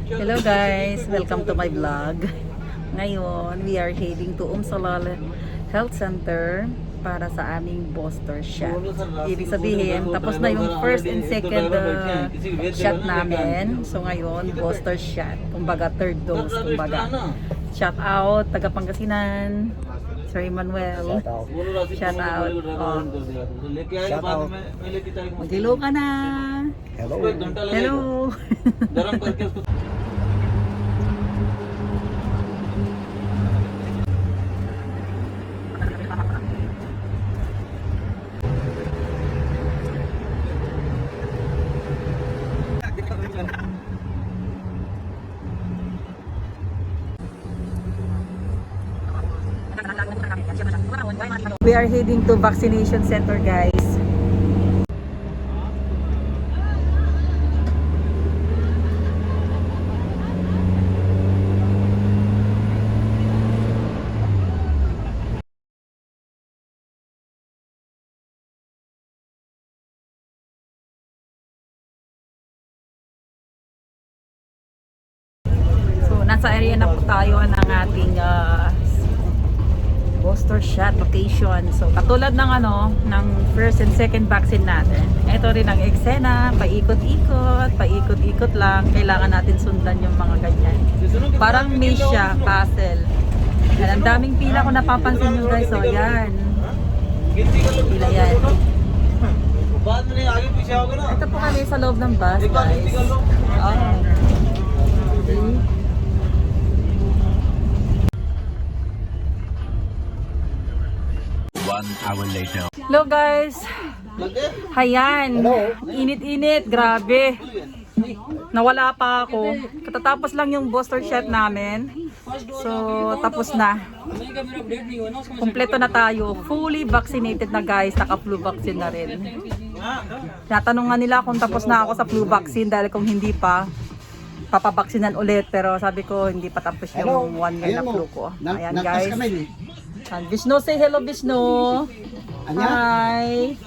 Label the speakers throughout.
Speaker 1: Hello guys, welcome to my vlog. Ngayon, we are heading to Umsalal Health Center para sa aming booster shot. Ibig sabihin, tapos na yung first and second shot namin. So ngayon, booster shot. Kumbaga third dose, kumbaga. Shout out, taga Pangasinan. Sir Emmanuel. Shout out. Oh.
Speaker 2: Shout out.
Speaker 1: Mag-hello ka na.
Speaker 2: Hello.
Speaker 1: Hello. We are heading to vaccination center, guys. So, nasa area na po tayo ng ating booster shot location. So katulad ng ng first and second vaccine natin. Ito rin ang eksena, paikot-ikot lang. Kailangan natin sundan yung mga ganyan. Parang maze siya, puzzle. Yan, ang daming pila ko napapansin nyo guys. So yan. Pila yan. Ito po kami sa loob ng bus guys. Oh. Okay.
Speaker 3: Hour later.
Speaker 1: Hello guys. Hayan. Init-init, grabe. Nawala pa ako. Katatapos lang yung booster shot namin. So, tapos na. Kompleto na tayo. Fully vaccinated na guys. Naka-flu vaccine na rin. Natanungan nila kung tapos na ako sa flu vaccine dahil kung hindi pa, papabaksinan ulit. Pero sabi ko, hindi pa tapos yung 1 year na flu ko. Ayan guys. And Vishnu, say hello Vishnu. Hi.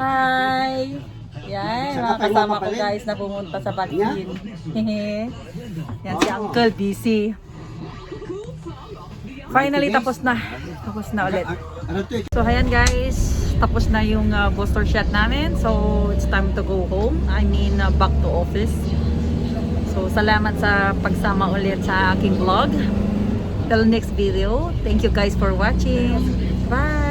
Speaker 1: Hi. Yan, mga kasama ko guys na pumunta sa vaccine. Yan si Uncle busy. Finally tapos na. Tapos na ulit. So ayan guys, tapos na yung booster shot namin. So it's time to go home. I mean back to office. So salamat sa pagsama ulit sa aking vlog. Till next video. Thank you guys for watching. Bye!